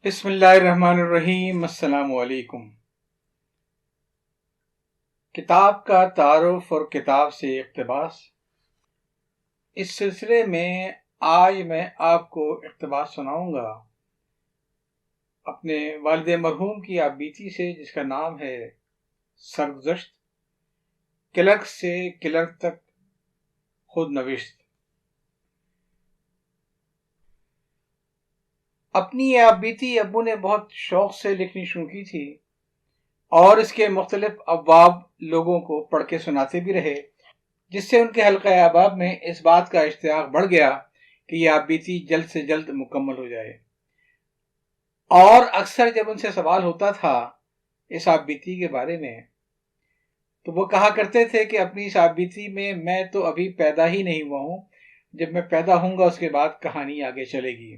بسم اللہ الرحمن الرحیم۔ السلام علیکم۔ کتاب کا تعارف اور کتاب سے اقتباس، اس سلسلے میں آج میں آپ کو اقتباس سناؤں گا اپنے والد مرحوم کی آپ بیتی سے، جس کا نام ہے سرگزشت، کلرک سے کلرک تک خود نوشت۔ اپنی یہ آپ بیتی ابو نے بہت شوق سے لکھنی شروع کی تھی اور اس کے مختلف ابواب لوگوں کو پڑھ کے سناتے بھی رہے، جس سے ان کے حلقہ احباب میں اس بات کا اشتیاق بڑھ گیا کہ یہ آپ بیتی جلد سے جلد مکمل ہو جائے۔ اور اکثر جب ان سے سوال ہوتا تھا اس آپ بیتی کے بارے میں تو وہ کہا کرتے تھے کہ اپنی اس آپ بیتی میں تو ابھی پیدا ہی نہیں ہوا ہوں، جب میں پیدا ہوں گا اس کے بعد کہانی آگے چلے گی۔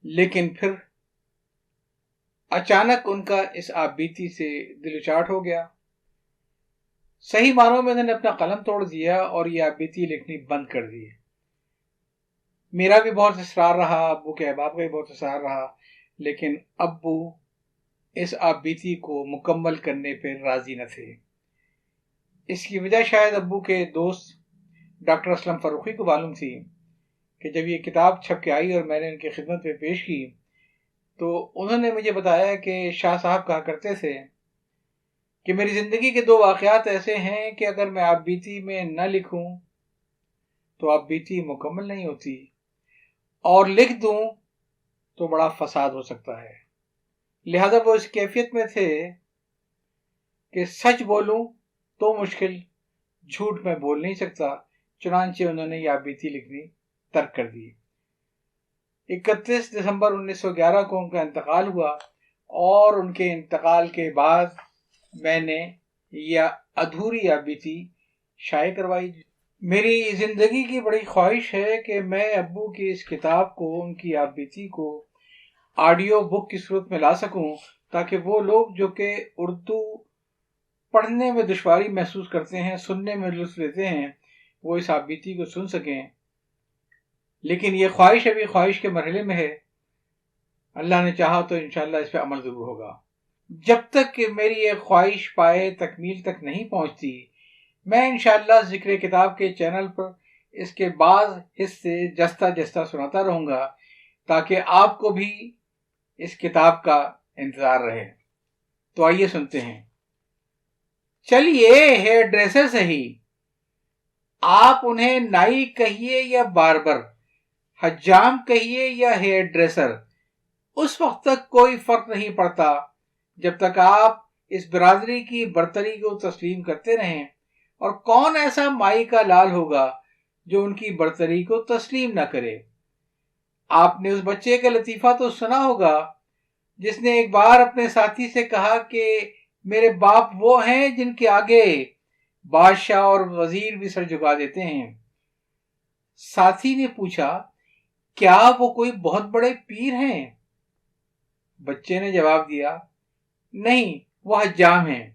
لیکن پھر اچانک ان کا اس آپ بیتی سے دل اچاٹ ہو گیا، صحیح معنوں میں انہوں نے اپنا قلم توڑ دیا اور یہ آپ بیتی لکھنی بند کر دی۔ میرا بھی بہت اصرار رہا، ابو کے احباب کا بھی بہت اصرار رہا، لیکن ابو اس آپ بیتی کو مکمل کرنے پر راضی نہ تھے۔ اس کی وجہ شاید ابو کے دوست ڈاکٹر اسلم فروخی کو معلوم تھی کہ جب یہ کتاب چھپ کے آئی اور میں نے ان کی خدمت میں پیش کی تو انہوں نے مجھے بتایا کہ شاہ صاحب کہا کرتے تھے کہ میری زندگی کے دو واقعات ایسے ہیں کہ اگر میں آپ بیتی میں نہ لکھوں تو آپ بیتی مکمل نہیں ہوتی، اور لکھ دوں تو بڑا فساد ہو سکتا ہے۔ لہذا وہ اس کیفیت میں تھے کہ سچ بولوں تو مشکل، جھوٹ میں بول نہیں سکتا، چنانچہ انہوں نے یہ آپ بیتی لکھنی ترک کر دی۔ 31 دسمبر 1911 کو ان کا انتقال ہوا، اور ان کے انتقال کے بعد میں نے یہ ادھوری آپ بیتی شائع کروائی۔ میری زندگی کی بڑی خواہش ہے کہ میں ابو کی اس کتاب کو، ان کی آپ بیتی کو آڈیو بک کی صورت میں لا سکوں، تاکہ وہ لوگ جو کہ اردو پڑھنے میں دشواری محسوس کرتے ہیں، سننے میں لطف لیتے ہیں، وہ اس آپ بیتی کو سن سکیں۔ لیکن یہ خواہش ابھی خواہش کے مرحلے میں ہے، اللہ نے چاہا تو انشاءاللہ اس پہ عمل ضرور ہوگا۔ جب تک کہ میری یہ خواہش پائے تکمیل تک نہیں پہنچتی، میں انشاءاللہ ذکر کتاب کے چینل پر اس کے بعض حصے جستہ جستہ سناتا رہوں گا، تاکہ آپ کو بھی اس کتاب کا انتظار رہے۔ تو آئیے سنتے ہیں۔ چلیے ہیئر ڈریسر صحیح، آپ انہیں نائی کہیے یا باربر، حجام کہیے یا ہیئر ڈریسر، اس وقت تک کوئی فرق نہیں پڑتا جب تک آپ اس برادری کی برتری کو تسلیم کرتے رہیں۔ اور کون ایسا مائی کا لال ہوگا جو ان کی برتری کو تسلیم نہ کرے؟ آپ نے اس بچے کا لطیفہ تو سنا ہوگا جس نے ایک بار اپنے ساتھی سے کہا کہ میرے باپ وہ ہیں جن کے آگے بادشاہ اور وزیر بھی سر جھکا دیتے ہیں۔ ساتھی نے پوچھا، کیا وہ کوئی بہت بڑے پیر ہیں؟ بچے نے جواب دیا، نہیں، وہ حجام ہیں،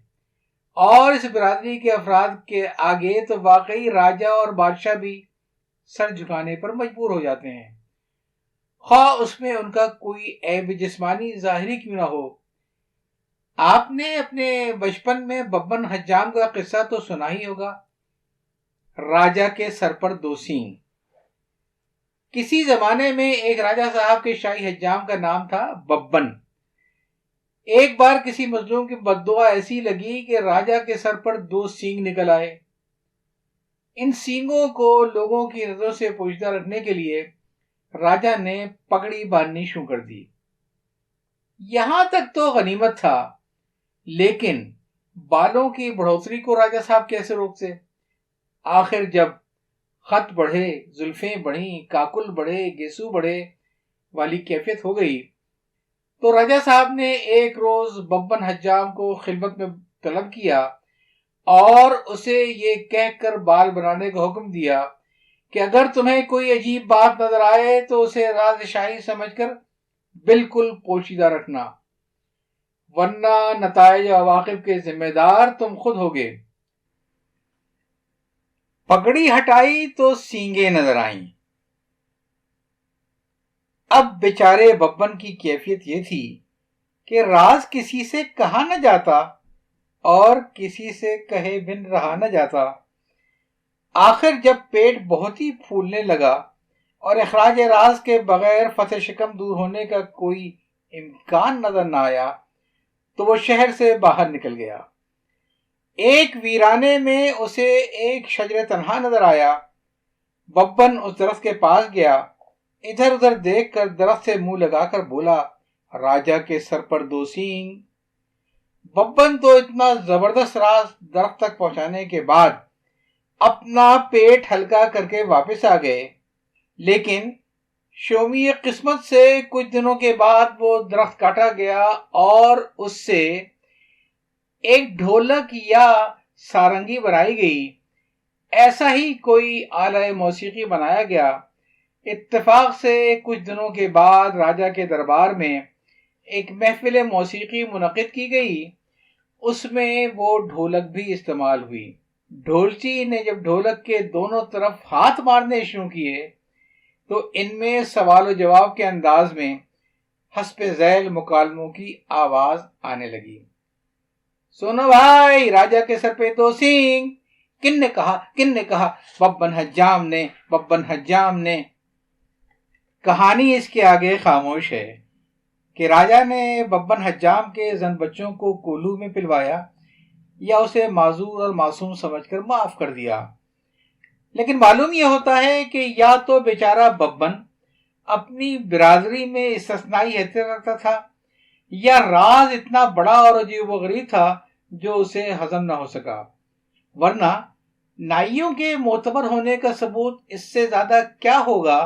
اور اس برادری کے افراد کے آگے تو واقعی راجہ اور بادشاہ بھی سر جھکانے پر مجبور ہو جاتے ہیں، خواہ اس میں ان کا کوئی عیب جسمانی ظاہری کیوں نہ ہو۔ آپ نے اپنے بچپن میں ببن حجام کا قصہ تو سنا ہی ہوگا، راجہ کے سر پر دو سینگ۔ کسی زمانے میں ایک راجہ صاحب کے شاہی حجام کا نام تھا ببن۔ ایک بار کسی مظلوم کی بددعا ایسی لگی کہ راجہ کے سر پر دو سینگ نکل آئے۔ ان سینگوں کو لوگوں کی نظروں سے پوشیدہ رکھنے کے لیے راجہ نے پگڑی باندھنی شروع کر دی۔ یہاں تک تو غنیمت تھا، لیکن بالوں کی بڑھوتری کو راجہ صاحب کیسے روکتے؟ آخر جب خط بڑھے، زلفیں بڑھیں، کاکل بڑھے، گیسو بڑھے والی کیفیت ہو گئی تو راجہ صاحب نے ایک روز ببن حجام کو خلوت میں طلب کیا اور اسے یہ کہہ کر بال بنانے کا حکم دیا کہ اگر تمہیں کوئی عجیب بات نظر آئے تو اسے راز شاہی سمجھ کر بالکل پوشیدہ رکھنا، ورنہ نتائج و عواقب کے ذمہ دار تم خود ہوگے۔ پگڑی ہٹائی تو سینگیں نظر آئیں۔ اب بیچارے ببن کی کیفیت یہ تھی کہ راز کسی سے کہا نہ جاتا اور کسی سے کہے بن رہا نہ جاتا۔ آخر جب پیٹ بہت ہی پھولنے لگا اور اخراج راز کے بغیر فتح شکم دور ہونے کا کوئی امکان نظر نہ آیا تو وہ شہر سے باہر نکل گیا۔ ایک ویرانے میں اسے ایک شجر تنہا نظر آیا۔ ببن اس درخت کے پاس گیا، ادھر ادھر دیکھ کر درخت سے منہ لگا کر بولا، راجا کے سر پر دو سینگ۔ ببن تو اتنا زبردست راز درخت تک پہنچانے کے بعد اپنا پیٹ ہلکا کر کے واپس آ گئے، لیکن شومی قسمت سے کچھ دنوں کے بعد وہ درخت کاٹا گیا اور اس سے ایک ڈھولک یا سارنگی بنائی گئی۔ ایسا ہی کوئی آلہ موسیقی بنایا گیا۔ اتفاق سے کچھ دنوں کے بعد راجا کے دربار میں ایک محفل موسیقی منعقد کی گئی، اس میں وہ ڈھولک بھی استعمال ہوئی۔ ڈھولچی نے جب ڈھولک کے دونوں طرف ہاتھ مارنے شروع کیے تو ان میں سوال و جواب کے انداز میں حسب ذیل مکالموں کی آواز آنے لگی۔ سنو بھائی، راجا کے سر پہ دو سینگ، کن نے کہا، کن نے کہا؟ ببن حجام نے، ببن حجام نے۔ کہانی اس کے آگے خاموش ہے کہ راجا نے ببن حجام کے زن بچوں کو کولو میں پلوایا یا اسے معذور اور معصوم سمجھ کر معاف کر دیا، لیکن معلوم یہ ہوتا ہے کہ یا تو بیچارہ ببن اپنی برادری میں استثنائی حیثیت رکھتا تھا، یا راز اتنا بڑا اور عجیب و غریب تھا جو اسے ہضم نہ ہو سکا، ورنہ نائیوں کے معتبر ہونے کا ثبوت اس سے زیادہ کیا ہوگا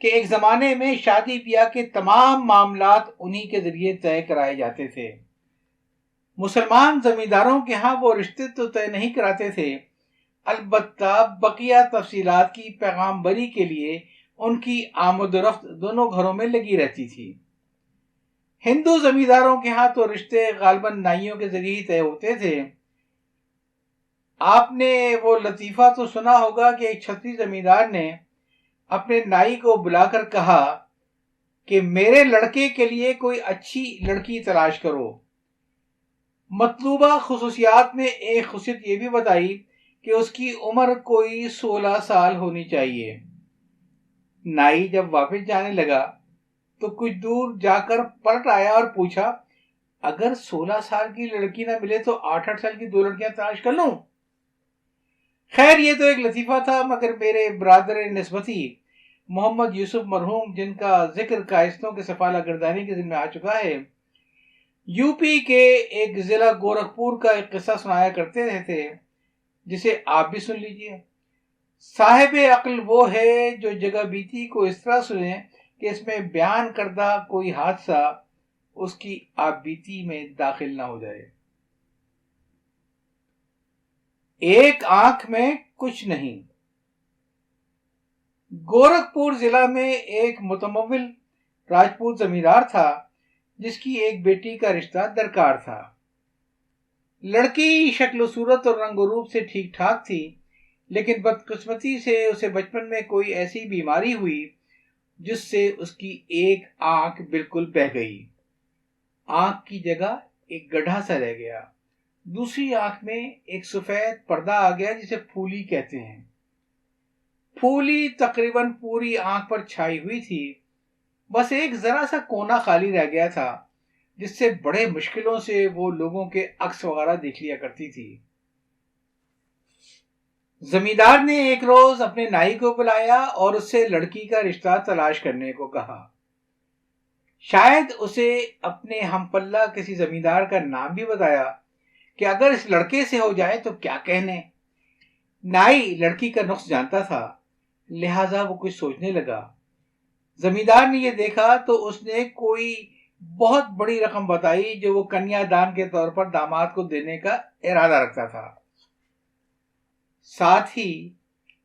کہ ایک زمانے میں شادی بیاہ کے تمام معاملات انہی کے ذریعے طے کرائے جاتے تھے۔ مسلمان زمینداروں کے ہاں وہ رشتے تو طے نہیں کراتے تھے، البتہ بقیہ تفصیلات کی پیغام بری کے لیے ان کی آمد و رفت دونوں گھروں میں لگی رہتی تھی۔ ہندو زمینداروں کے ہاں تو رشتے غالباً نائیوں کے ذریعے ہی طے ہوتے تھے۔ آپ نے وہ لطیفہ تو سنا ہوگا کہ ایک چھتری زمیندار نے اپنے نائی کو بلا کر کہا کہ میرے لڑکے کے لیے کوئی اچھی لڑکی تلاش کرو۔ مطلوبہ خصوصیات میں ایک خصوصیت یہ بھی بتائی کہ اس کی عمر کوئی 16 سال ہونی چاہیے۔ نائی جب واپس جانے لگا تو کچھ دور جا کر پلٹ آیا اور پوچھا، اگر 16 سال کی لڑکی نہ ملے تو 8 سال کی 2 لڑکیاں تلاش کر لوں؟ خیر یہ تو ایک لطیفہ تھا، مگر میرے برادر نسبتی محمد یوسف مرحوم، جن کا ذکر کائستوں کے سفالہ گردانی کے ذمہ آ چکا ہے، یو پی کے ایک ضلع گورکھپور کا ایک قصہ سنایا کرتے تھے، جسے آپ بھی سن لیجئے۔ صاحب عقل وہ ہے جو جگہ بیتی کو اس طرح سنے کہ اس میں بیان کردہ کوئی حادثہ اس کی آپ بیتی میں داخل نہ ہو جائے۔ ایک آنکھ میں کچھ نہیں۔ گورکھپور ضلع میں ایک متمول راجپوت زمیندار تھا جس کی ایک بیٹی کا رشتہ درکار تھا۔ لڑکی شکل و صورت اور رنگ و روپ سے ٹھیک ٹھاک تھی، لیکن بدقسمتی سے اسے بچپن میں کوئی ایسی بیماری ہوئی جس سے اس کی ایک آنکھ بالکل بہہ گئی۔ آنکھ کی جگہ ایک گڈھا سا رہ گیا۔ دوسری آنکھ میں ایک سفید پردہ آ گیا جسے پھولی کہتے ہیں۔ پھولی تقریباً پوری آنکھ پر چھائی ہوئی تھی، بس ایک ذرا سا کونا خالی رہ گیا تھا جس سے بڑے مشکلوں سے وہ لوگوں کے عکس وغیرہ دیکھ لیا کرتی تھی۔ زمیندار نے ایک روز اپنے نائی کو بلایا اور اس سے لڑکی کا رشتہ تلاش کرنے کو کہا۔ شاید اسے اپنے ہم پلہ کسی زمیندار کا نام بھی بتایا کہ اگر اس لڑکے سے ہو جائے تو کیا کہنے۔ نائی لڑکی کا نقص جانتا تھا، لہٰذا وہ کچھ سوچنے لگا۔ زمیندار نے یہ دیکھا تو اس نے کوئی بہت بڑی رقم بتائی جو وہ کنیا دان کے طور پر داماد کو دینے کا ارادہ رکھتا تھا۔ ساتھ ہی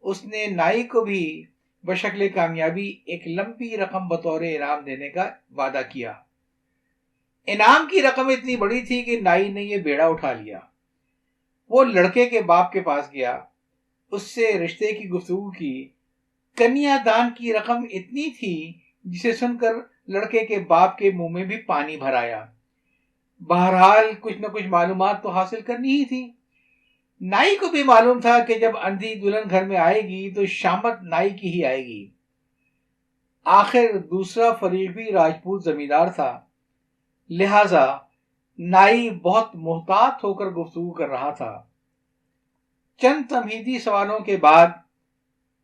اس نے نائی کو بھی بشکل کامیابی ایک لمبی رقم بطور انعام دینے کا وعدہ کیا۔ انعام کی رقم اتنی بڑی تھی کہ نائی نے یہ بیڑا اٹھا لیا۔ وہ لڑکے کے باپ کے پاس گیا، اس سے رشتے کی گفتگو کی۔ کنیا دان کی رقم اتنی تھی جسے سن کر لڑکے کے باپ کے منہ میں بھی پانی بھر آیا۔ بہرحال کچھ نہ کچھ معلومات تو حاصل کرنی ہی تھی۔ نائی کو بھی معلوم تھا کہ جب اندھی دلہن گھر میں آئے گی تو شامت نائی کی ہی آئے گی۔ آخر دوسرا فریق بھی راجپوت زمیندار تھا، لہذا نائی بہت محتاط ہو کر گفتگو کر رہا تھا۔ چند تمہیدی سوالوں کے بعد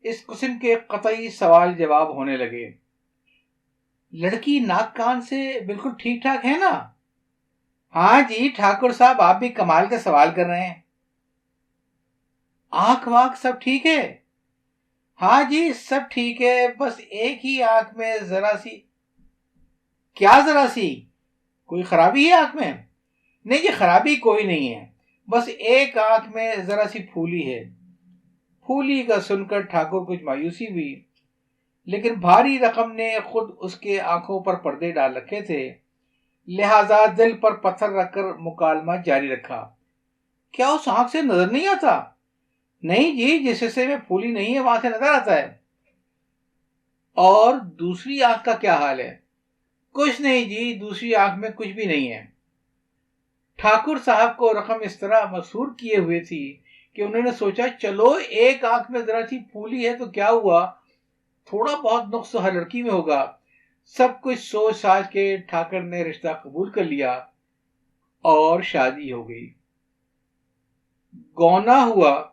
اس قسم کے قطعی سوال جواب ہونے لگے۔ لڑکی ناک کان سے بالکل ٹھیک ٹھاک ہے نا؟ ہاں جی ٹھاکر صاحب، آپ بھی کمال کا سوال کر رہے ہیں۔ آنکھ وانکھ سب ٹھیک ہے؟ ہاں جی سب ٹھیک ہے، بس ایک ہی آنکھ میں ذرا سی۔ کیا ذرا سی؟ کوئی خرابی ہے آنکھ میں؟ نہیں جی خرابی کوئی نہیں ہے، بس ایک آنکھ میں ذرا سی پھولی ہے۔ پھولی کا سن کر ٹھاکر کچھ مایوسی ہوئی، لیکن بھاری رقم نے خود اس کے آنکھوں پر پردے ڈال رکھے تھے، لہذا دل پر پتھر رکھ کر مکالمہ جاری رکھا۔ کیا اس آنکھ سے نظر نہیں آتا؟ نہیں جی، جس حصے میں پھولی نہیں ہے وہاں سے نظر آتا ہے۔ اور دوسری آنکھ کا کیا حال ہے؟ کچھ نہیں جی، دوسری آنکھ میں کچھ بھی نہیں ہے۔ ٹھاکر صاحب کو رقم اس طرح مسحور کیے ہوئے تھی کہ انہوں نے سوچا چلو ایک آنکھ میں ذرا سی پھولی ہے تو کیا ہوا، تھوڑا بہت نقص ہر لڑکی میں ہوگا۔ سب کچھ سوچ ساچ کے ٹھاکر نے رشتہ قبول کر لیا اور شادی ہو گئی۔ گونا ہوا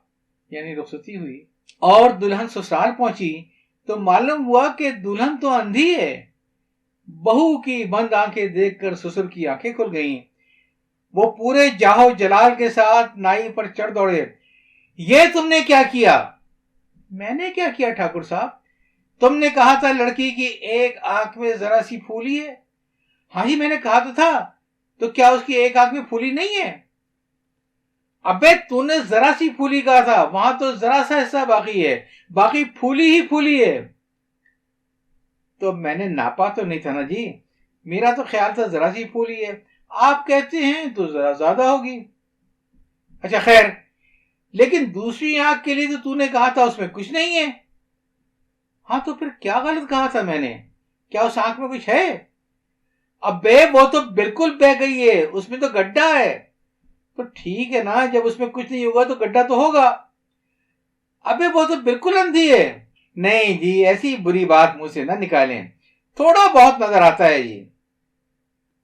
یعنی رخصتی ہوئی اور دلہن سسرال پہنچی تو معلوم ہوا کہ دلہن تو اندھی ہے۔ بہو کی بند آنکھیں دیکھ کر سسر کی آنکھیں کھل گئیں۔ وہ پورے جاہو جلال کے ساتھ نائی پر چڑھ دوڑے۔ یہ تم نے کیا کیا؟ میں نے کیا کیا ٹھاکر صاحب؟ تم نے کہا تھا لڑکی کی ایک آنکھ میں ذرا سی پھولی ہے۔ ہاں ہی میں نے کہا تو تھا، تو کیا اس کی ایک آنکھ میں پھولی نہیں ہے؟ ابے تو نے ذرا سی پھولی کہا تھا، وہاں تو ذرا سا حصہ باقی ہے، باقی پھولی ہی پھولی ہے۔ تو میں نے ناپا تو نہیں تھا نا جی، میرا تو خیال تھا ذرا سی پھولی ہے، آپ کہتے ہیں تو ذرا زیادہ ہوگی۔ اچھا خیر، لیکن دوسری آنکھ کے لیے تو نے کہا تھا اس میں کچھ نہیں ہے۔ ہاں تو پھر کیا غلط کہا تھا میں نے؟ کیا اس آنکھ میں کچھ ہے؟ ابے وہ تو بالکل بہہ گئی ہے، اس میں تو گڈھا ہے۔ تو ٹھیک ہے نا، جب اس میں کچھ نہیں ہوگا تو گڈھا تو ہوگا۔ ابے وہ تو بالکل اندھی ہے۔ نہیں جی، ایسی بری بات منہ سے نہ نکالیں، تھوڑا بہت نظر آتا ہے جی۔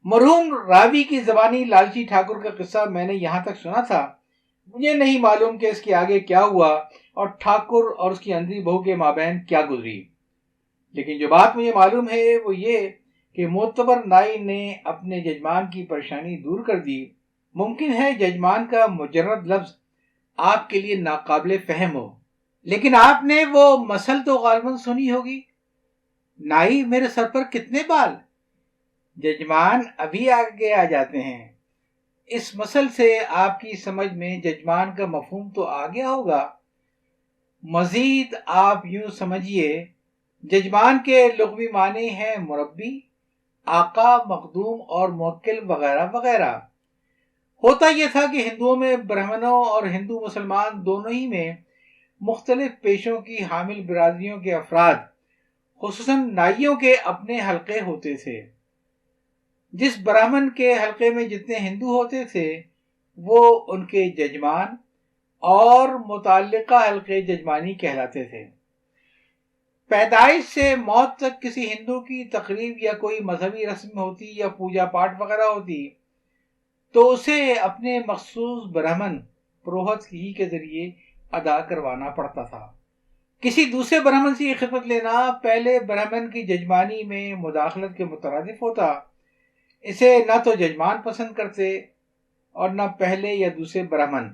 مرحوم راوی کی زبانی لالچی ٹھاکر کا قصہ میں نے یہاں تک سنا تھا، مجھے نہیں معلوم کہ اس کے آگے کیا ہوا اور ٹھاکر اور اس کی اندھی بہو کے مابین کیا گزری، لیکن جو بات مجھے معلوم ہے وہ یہ کہ معتبر نائی نے اپنے ججمان کی پریشانی دور کر دی۔ ممکن ہے ججمان کا مجرد لفظ آپ کے لیے ناقابل فہم ہو، لیکن آپ نے وہ مسل تو غالباً سنی ہوگی، نائی میرے سر پر کتنے بال؟ ججمان ابھی آگے آ جاتے ہیں۔ اس مسل سے آپ کی سمجھ میں ججمان کا مفہوم تو آ گیا ہوگا۔ مزید آپ یوں سمجھیے، ججمان کے لغوی معنی ہیں مربی، آقا، مخدوم اور موکل وغیرہ وغیرہ۔ ہوتا یہ تھا کہ ہندوؤں میں برہمنوں اور ہندو مسلمان دونوں ہی میں مختلف پیشوں کی حامل برادریوں کے افراد، خصوصاً نائیوں کے اپنے حلقے ہوتے تھے۔ جس برہمن کے حلقے میں جتنے ہندو ہوتے تھے وہ ان کے ججمان اور متعلقہ حلقے ججمانی کہلاتے تھے۔ پیدائش سے موت تک کسی ہندو کی تقریب یا کوئی مذہبی رسم ہوتی یا پوجا پاٹ وغیرہ ہوتی تو اسے اپنے مخصوص برہمن پروہت ہی کے ذریعے ادا کروانا پڑتا تھا۔ کسی دوسرے برہمن سے یہ خدمت لینا پہلے برہمن کی ججمانی میں مداخلت کے مترادف ہوتا۔ اسے نہ تو ججمان پسند کرتے اور نہ پہلے یا دوسرے برہمن۔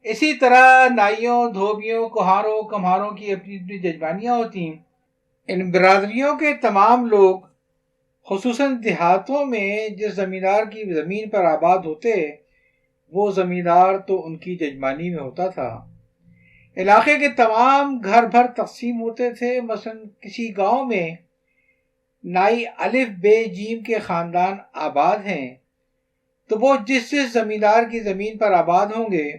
اسی طرح نائیوں، دھوبیوں، کوہاروں، کمہاروں کی اپنی اپنی ججمانیاں ہوتی۔ ان برادریوں کے تمام لوگ، خصوصاً دیہاتوں میں جس زمیندار کی زمین پر آباد ہوتے، وہ زمیندار تو ان کی ججمانی میں ہوتا تھا۔ علاقے کے تمام گھر بھر تقسیم ہوتے تھے۔ مثلا کسی گاؤں میں نائی الف بے جیم کے خاندان آباد ہیں تو وہ جس زمیندار کی زمین پر آباد ہوں گے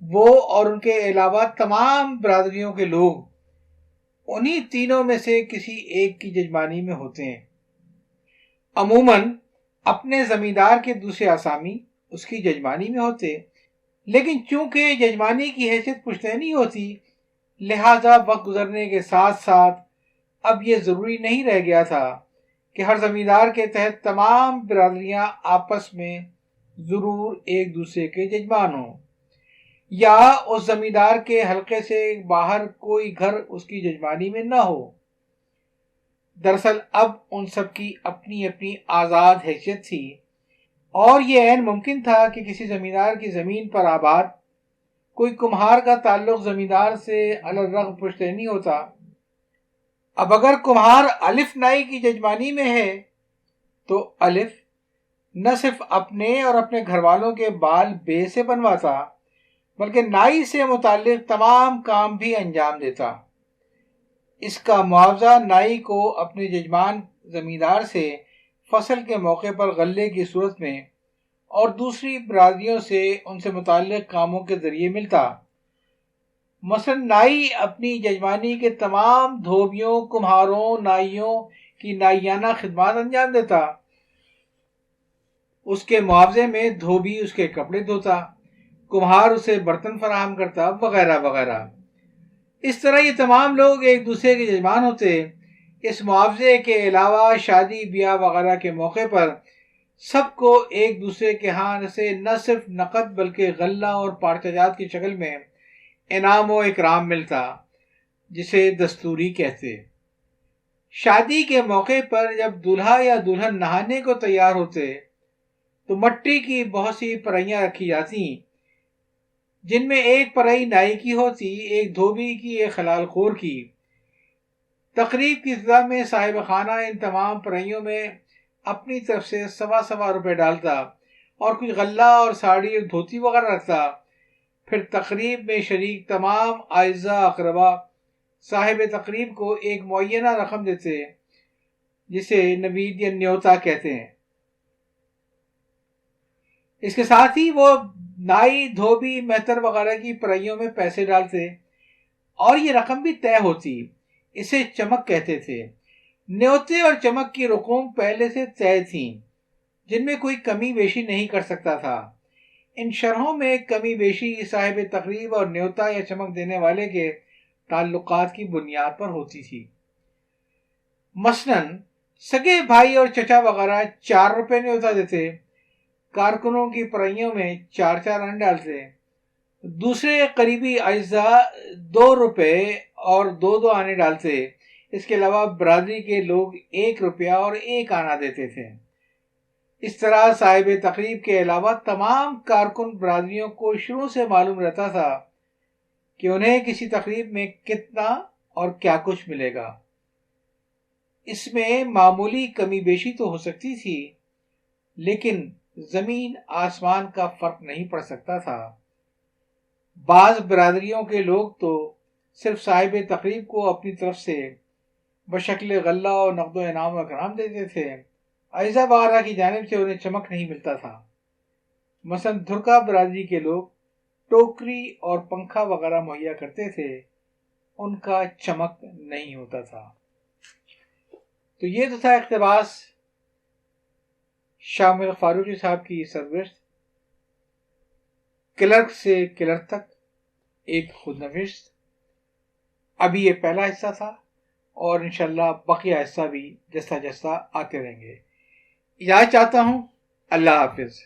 وہ اور ان کے علاوہ تمام برادریوں کے لوگ انہی تینوں میں سے کسی ایک کی ججمانی میں ہوتے ہیں۔ عموماً اپنے زمیندار کے دوسرے آسامی اس کی ججمانی میں ہوتے، لیکن چونکہ ججمانی کی حیثیت پشتینی ہوتی، لہذا وقت گزرنے کے ساتھ ساتھ اب یہ ضروری نہیں رہ گیا تھا کہ ہر زمیندار کے تحت تمام برادریاں آپس میں ضرور ایک دوسرے کے ججمان ہوں، یا اس زمیندار کے حلقے سے باہر کوئی گھر اس کی ججمانی میں نہ ہو۔ دراصل اب ان سب کی اپنی اپنی آزاد حیثیت تھی، اور یہ عین ممکن تھا کہ کسی زمیندار کی زمین پر آباد کوئی کمہار کا تعلق زمیندار سے علی الرغم پشتینی ہوتا۔ اب اگر کمہار الف نائی کی ججمانی میں ہے تو الف نہ صرف اپنے اور اپنے گھر والوں کے بال بے سے بنواتا، بلکہ نائی سے متعلق تمام کام بھی انجام دیتا۔ اس کا معاوضہ نائی کو اپنے ججمان زمیندار سے فصل کے موقع پر غلے کی صورت میں اور دوسری برادریوں سے ان سے متعلق کاموں کے ذریعے ملتا۔ مثلا نائی اپنی ججمانی کے تمام دھوبیوں، کمہاروں، نائیوں کی نائیانہ خدمات انجام دیتا۔ اس کے معاوضے میں دھوبی اس کے کپڑے دھوتا، کمہار اسے برتن فراہم کرتا، وغیرہ وغیرہ۔ اس طرح یہ تمام لوگ ایک دوسرے کے ججمان ہوتے۔ اس معاوضے کے علاوہ شادی بیاہ وغیرہ کے موقع پر سب کو ایک دوسرے کے ہاں سے نہ صرف نقد بلکہ غلہ اور پارچہ جات کی شکل میں انعام و اکرام ملتا، جسے دستوری کہتے۔ شادی کے موقع پر جب دولہا یا دلہن نہانے کو تیار ہوتے تو مٹی کی بہت سی پرہیاں رکھی جاتی، جن میں ایک پرہی نائی کی ہوتی، ایک دھوبی کی، ایک خلال خور کی۔ تقریب کی ابتدا میں صاحب خانہ ان تمام پرہیوں میں اپنی طرف سے 1.25 روپے ڈالتا اور کچھ غلہ اور ساڑی اور دھوتی وغیرہ رکھتا۔ پھر تقریب میں شریک تمام اعزاء اقربا صاحب تقریب کو ایک معینہ رقم دیتے، جسے نوید یا نیوتا کہتے ہیں۔ اس کے ساتھ ہی وہ نائی، دھوبی، مہتر وغیرہ کی پرہیوں میں پیسے ڈالتے، اور یہ رقم بھی طے ہوتی۔ اسے چمک کہتے تھے۔ نیوتے اور چمک کی رقوم پہلے سے طے تھیں، جن میں کوئی کمی بیشی نہیں کر سکتا تھا۔ ان شرحوں میں کمی بیشی صاحب تقریب اور نیوتا یا چمک دینے والے کے تعلقات کی بنیاد پر ہوتی تھی۔ مثلاً سگے بھائی اور چچا وغیرہ 4 روپے نیوتا دیتے، کارکنوں کی پرہیوں میں 4 آنے ڈالتے، دوسرے قریبی اعزاء 2 روپے اور 2 آنے ڈالتے۔ اس کے علاوہ برادری کے لوگ 1 روپیہ اور 1 آنا دیتے تھے۔ اس طرح صاحب تقریب کے علاوہ تمام کارکن برادریوں کو شروع سے معلوم رہتا تھا کہ انہیں کسی تقریب میں کتنا اور کیا کچھ ملے گا۔ اس میں معمولی کمی بیشی تو ہو سکتی تھی، لیکن زمین آسمان کا فرق نہیں پڑ سکتا تھا۔ بعض برادریوں کے لوگ تو صرف صاحب تقریب کو اپنی طرف سے بشکل غلہ اور نقد و انعام و اکرام دیتے تھے، اعزاء وغیرہ کی جانب سے انہیں چمک نہیں ملتا تھا۔ مثلا دھرکا برادری کے لوگ ٹوکری اور پنکھا وغیرہ مہیا کرتے تھے، ان کا چمک نہیں ہوتا تھا۔ تو یہ تو تھا اقتباس شاہ ملک فاروقی صاحب کی سرگزشت کلرک سے کلر تک، ایک خود نوشت۔ ابھی یہ پہلا حصہ تھا، اور انشاءاللہ بقیہ حصہ بھی جسا جسا آتے رہیں گے۔ اجازت چاہتا ہوں۔ اللہ حافظ۔